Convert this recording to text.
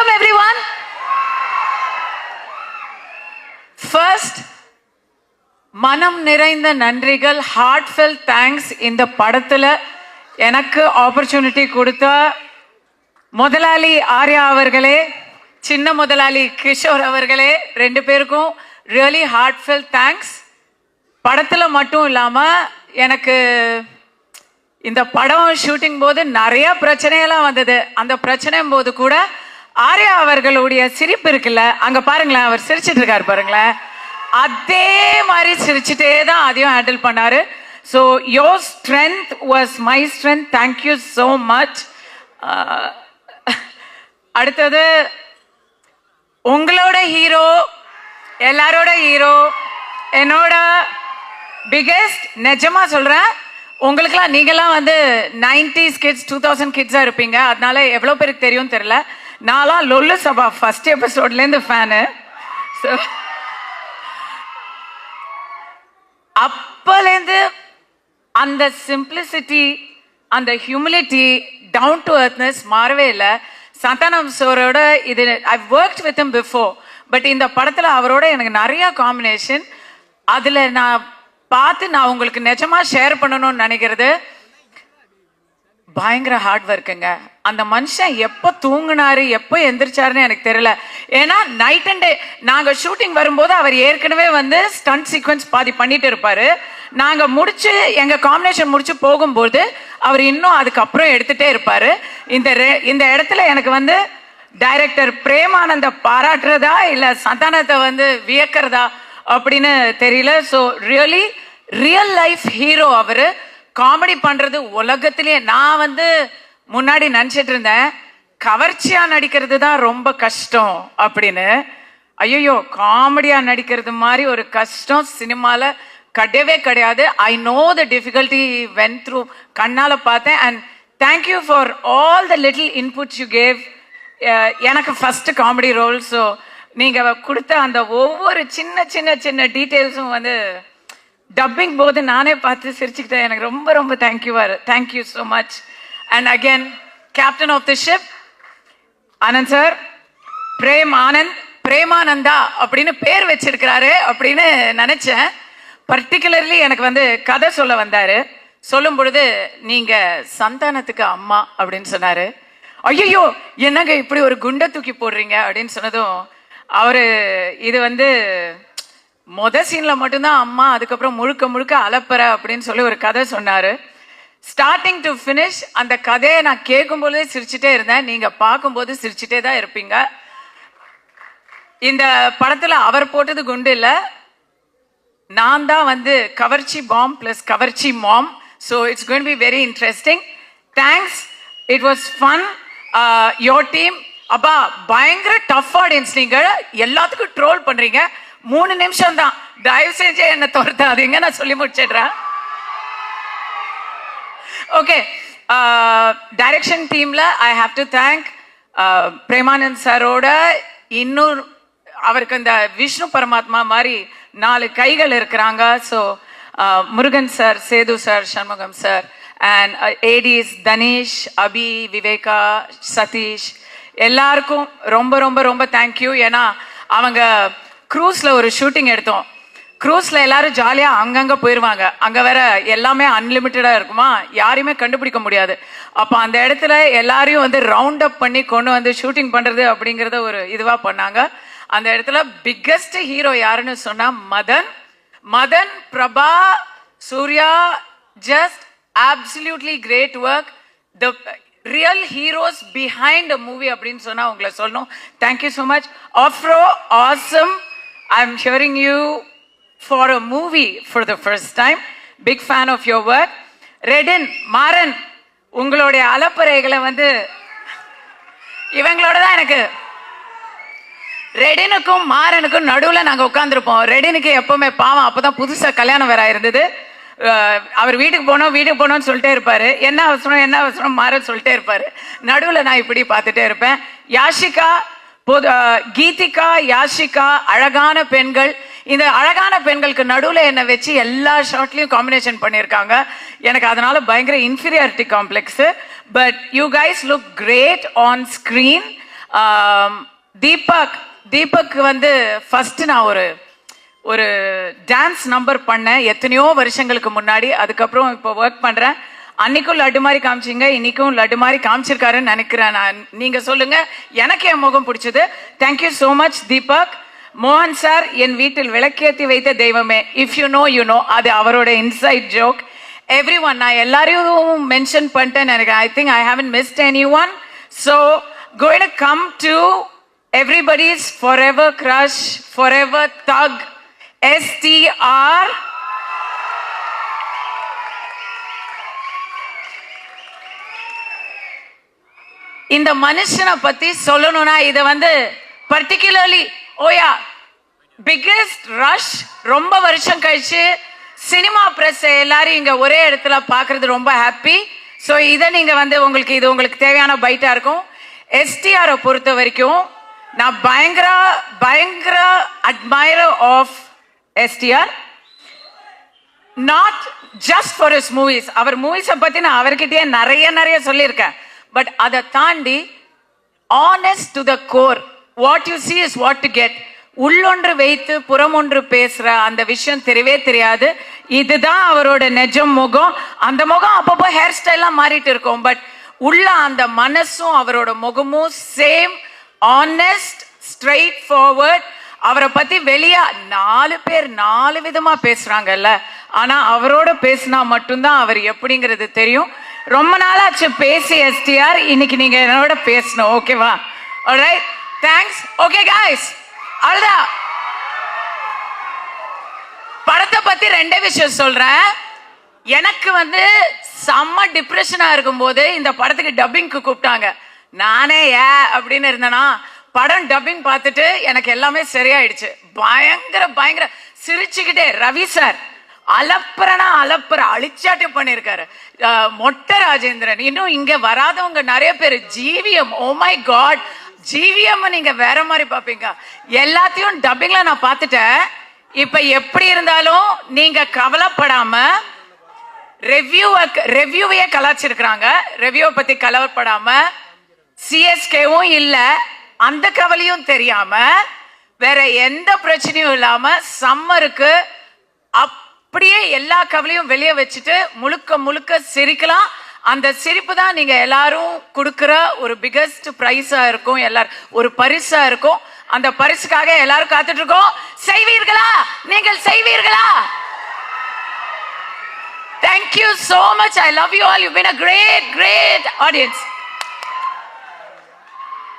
Welcome everyone. First, மனம் நிறைந்த நன்றிகள், heartfelt thanks. இந்த படத்துல எனக்கு ஆப்பர்ச்சுனிட்டி கொடுத்த முதலாளி ஆர்யா அவர்களே, சின்ன முதலாளி கிஷோர் அவர்களே, ரெண்டு பேருக்கும் ரியலி heartfelt thanks. படத்துல மட்டும் இல்லாம எனக்கு இந்த படம் ஷூட்டிங் போது நிறைய பிரச்சனையெல்லாம் வந்தது. அந்த பிரச்சனை போது கூட ஆர்யா அவர்களுடைய சிரிப்பு இருக்குல்ல, அங்க பாருங்களேன், அவர் சிரிச்சிட்டு இருக்காரு பாருங்களேன், அதே மாதிரி சிரிச்சுட்டே தான் அதையும் ஹேண்டில் பண்ணாரு. So your strength was my strength. Thank you so much. அடுத்தது உங்களோட ஹீரோ, எல்லாரோட ஹீரோ, என்னோட பிகெஸ்ட். நிஜமா சொல்றேன், உங்களுக்குலாம் நீங்களாம் வந்து 90s கிட்ஸ் 2000 கிட்ஸா இருப்பீங்க. அதனால எவ்வளோ பேருக்கு தெரியும் தெரியல. நான்லாம் லொல்லு சபா ஃபர்ஸ்ட் எபிசோட்லேருந்து ஃபேனு. ஸோ அப்பலேருந்து அந்த சிம்பிளிசிட்டி, அந்த ஹியூமிலிட்டி, டவுன் டு அர்த்னஸ் மாறவே இல்லை. சந்தானம் சாரோட இது ஐ worked with him before, but இந்த படத்தில் அவரோட எனக்கு நிறைய காம்பினேஷன். அதில் நான் நான் உங்களுக்கு நிஜமா ஷேர் பண்ணணும்னு நினைக்கிறது, பயங்கர ஹார்ட் ஒர்க்குங்க. அந்த மனுஷன் எப்போ தூங்குனாரு எப்போ எந்திரிச்சாருன்னு எனக்கு தெரியல. ஏன்னா நைட் அண்ட் டே நாங்கள் ஷூட்டிங் வரும்போது அவர் ஏற்கனவே வந்து ஸ்டண்ட் சீக்வன்ஸ் பாதி பண்ணிட்டு இருப்பாரு. நாங்கள் முடிச்சு எங்கள் காம்பினேஷன் முடிச்சு போகும்போது அவர் இன்னும் அதுக்கப்புறம் எடுத்துட்டே இருப்பாரு. இந்த இடத்துல எனக்கு வந்து டைரக்டர் பிரேமானந்த பாராட்டுறதா இல்லை சந்தானத்தை வந்து வியக்கிறதா அப்படின்னு தெரியல. So really real life hero அவரு. காமெடி பண்றது உலகத்திலேயே, நான் வந்து முன்னாடி நினைச்சிட்டு இருந்தேன் கவர்ச்சியா நடிக்கிறது தான் ரொம்ப கஷ்டம் அப்படின்னு. ஐயோ, காமெடியா நடிக்கிறது மாதிரி ஒரு கஷ்டம் சினிமால கிடையவே கிடையாது. I know the difficulty vent through, கண்ணால பார்த்தேன். And thank you for all the little inputs you gave. எனக்கு ஃபர்ஸ்ட் காமெடி ரோல். ஸோ நீங்க கொடுத்த அந்த ஒவ்வொரு சின்ன சின்ன சின்ன டீட்டெயில்ஸும் வந்து டப்பிங் போது நானே பார்த்து சிரிச்சுக்கிட்டேன். எனக்கு ரொம்ப ரொம்ப thank you so much. And again captain of the ship Anand sir, Premananda அப்படின்னு பேர் வச்சிருக்கிறாரு அப்படின்னு நினைச்சேன். பர்டிகுலர்லி எனக்கு வந்து கதை சொல்ல வந்தாரு. சொல்லும் பொழுது நீங்க சந்தானத்துக்கு அம்மா அப்படின்னு சொன்னாரு. ஐயோ, என்னங்க இப்படி ஒரு குண்டை தூக்கி போடுறீங்க அப்படின்னு சொன்னதும் அவரு இது வந்து சீன்ல மட்டும்தான் அம்மா, அதுக்கப்புறம் முழுக்க முழுக்க அலப்பற அப்படின்னு சொல்லி ஒரு கதை சொன்னாரு. ஸ்டார்டிங் டு ஃபினிஷ் அந்த கதையை நான் கேட்கும் போதே சிரிச்சுட்டே இருந்தேன். நீங்க பார்க்கும்போது சிரிச்சுட்டே தான் இருப்பீங்க. இந்த படத்துல அவர் போட்டது குண்டு இல்லை, நான் தான் வந்து கவர்ச்சி பாம் பிளஸ் கவர்ச்சி mom. So it's going to be very interesting. Thanks, it was fun. Your team, அப்பா பயங்கர டஃப் ஆடியன்ஸ். நீங்க எல்லாத்துக்கும் ட்ரோல் பண்றீங்க. 3 நிமிஷம் தான், தயவு செஞ்சு என்ன துரத்தாதீங்க, நான் சொல்லி முடிச்சிடுறேன். ஓகே, டைரக்ஷன் டீம்ல I have to thank Premanand சாரோட இன்னொரு, அவருக்கு இந்த விஷ்ணு பரமாத்மா மாதிரி 4 கைகள் இருக்கிறாங்க. So Murugan sir, Sethu sir, Shanmugam sir, and ADs Dhanesh, Abhi, Viveka, Satish, எல்லாருக்கும் ரொம்ப ரொம்ப ரொம்ப தேங்க்யூ. ஏன்னா அவங்க க்ரூஸ்ல ஒரு ஷூட்டிங் எடுத்தோம். க்ரூஸ்ல எல்லாரும் ஜாலியா அங்கங்க போயிருவாங்க. அங்க வேற எல்லாமே அன்லிமிட்டடா இருக்குமா, யாரையுமே கண்டுபிடிக்க முடியாது. அப்போ அந்த இடத்துல எல்லாரையும் வந்து ரவுண்ட் அப் பண்ணி கொண்டு வந்து ஷூட்டிங் பண்றது அப்படிங்கறத ஒரு இதுவா பண்ணாங்க. அந்த இடத்துல பிக்கஸ்ட் ஹீரோ யாருன்னு சொன்னா Madan, Prabha, Surya, just absolutely great work. The real heroes behind a movie அப்படின்னு சொன்னா உங்களை சொல்லணும். Thank you so much. Afro, awesome. I'm hearing you for a movie for the first time. Big fan of your work. Redin, Maran, உங்களுடைய அலப்பறைகளை வந்து இவங்களோட தான் எனக்கு, ரெடினுக்கும் மாறனுக்கும் நடுவில் நாங்கள் உட்காந்துருப்போம். ரெடினுக்கு எப்பவுமே பாவம், அப்போதான் புதுசாக கல்யாணம் வேற இருந்தது. அவர் வீட்டுக்கு போனோம்னு சொல்லிட்டே இருப்பாரு. என்ன அவசரம் மாறன் சொல்லிட்டே இருப்பாரு. நடுவில் நான் இப்படி பார்த்துட்டே இருப்பேன். யாஷிகா, கீதிகா, யாஷிகா, அழகான பெண்கள். இந்த அழகான பெண்களுக்கு நடுவில் என்னை வச்சு எல்லா ஷார்ட்லையும் காம்பினேஷன் பண்ணியிருக்காங்க. எனக்கு அதனால பயங்கர inferiority complex. But you guys look great on screen. Deepak வந்து ஃபர்ஸ்ட் நான் ஒரு டான்ஸ் நம்பர் பண்ணேன் எத்தனையோ வருஷங்களுக்கு முன்னாடி. அதுக்கப்புறம் இப்போ ஒர்க் பண்றேன். அன்னைக்கும் லட்டு மாதிரி காமிச்சிங்க, இன்னைக்கும் லட்டு மாதிரி காமிச்சிருக்காருன்னு நினைக்கிறேன் நான். நீங்க சொல்லுங்க, எனக்கு என் முகம் பிடிச்சது. Thank you so much Deepak. மோகன் சார், என் வீட்டில் விளக்கேற்றி வைத்த தெய்வமே, if you know you know, அது அவரோட இன்சைட் ஜோக். எவ்ரி ஒன், நான் எல்லாரையும் மென்ஷன் பண்ணிட்டேன்னு நினைக்கிறேன். I think I haven't mist any one. So going to come to everybody's forever crush, forever thug, STR. இந்த மனுஷனை பத்தி சொல்லணும்னா இதை வந்து பர்டிகுலர்லி ஓயா பிக்கெஸ்ட் ரஷ். ரொம்ப வருஷம் கழிச்சு சினிமா பிரஸ் எல்லாரும் இங்க ஒரே இடத்துல பாக்குறது ரொம்ப ஹாப்பி. ஸோ இதை நீங்க வந்து உங்களுக்கு தேவையான பைட்டா இருக்கும். STR பொறுத்த வரைக்கும் நான் பயங்கர admirer of STR. Not just for his movies. அவர் மூவிஸை பத்தி நான் அவர்கிட்டயே நிறைய சொல்லியிருக்கேன். பட் அதை தாண்டி honest to the core, what you see is what to get. உள்ளொன்று வைத்து புறமொன்று பேசுற அந்த விஷயம் தெரியவே தெரியாது. இதுதான் அவரோட நிஜம் முகம். அந்த முகம் அப்பப்போ ஹேர் ஸ்டைல்லாம் மாறிட்டு இருக்கும். பட் உள்ள அந்த மனசும் அவரோட முகமும் சேம், ஆனஸ்ட், ஸ்ட்ரெயிட் ஃபார்வர்ட். அவரை பத்தி வெளியே 4 பேர் 4 விதமா பேசுறாங்கல்ல, ஆனா அவரோட பேசினா மட்டும்தான் அவர் எப்படிங்கிறது தெரியும். ரொம்ப நாளாச்சு பேசி STR, இன்னைக்கு நீங்க என்னோட பேசணும். ஓகேவா? Alright, thanks. ஓகே காய்ஸ், அவ்வளவுதான். படத்தை பத்தி 2 விஷயம் சொல்றேன். எனக்கு வந்து செம்ம டிப்ரெஷனா இருக்கும் போது இந்த படத்துக்கு டப்பிங்க்கு கூப்பிட்டாங்க. நானே அப்படின்னு இருந்தேனா, படம் டப்பிங் பார்த்துட்டு எனக்கு எல்லாமே சரியாயிடுச்சு. பயங்கர சிரிச்சுக்கிட்டே ரவி சார் அலப்புற அழிச்சாட்டம் பண்ணியிருக்காரு. மொட்டை ராஜேந்திரன், இன்னும் இங்க வராதவங்க நிறைய பேர். GVM, oh my god, GVM நீங்க வேற மாதிரி பாப்பீங்க. எல்லாத்தையும் டப்பிங்ல நான் பார்த்துட்டேன். இப்ப எப்படி இருந்தாலும் நீங்க கவலைப்படாம, ரெவ்யூவையே கலாச்சிருக்கிறாங்க. ரெவ்யூவை பத்தி கவலைப்படாம, சிஎஸ்கேவும் இல்ல, அந்த கவலையும் தெரியாம, வேற எந்த பிரச்சனையும் இல்லாம சம்மருக்கு அப்படியே எல்லா கவலையும் வெளியே வச்சுட்டு முழுக்க சிரிக்கலாம். அந்த சிரிப்பு தான் நீங்க எல்லாரும் கொடுக்கிற ஒரு பிகெஸ்ட் பிரைஸா இருக்கும், எல்லாரும் ஒரு பரிசா இருக்கும். அந்த பரிசுக்காக எல்லாரும் காத்துட்டு இருக்கோம். செய்வீர்களா? நீங்கள் செய்வீர்களா? Thank you so much. I love you all. You've been a great audience.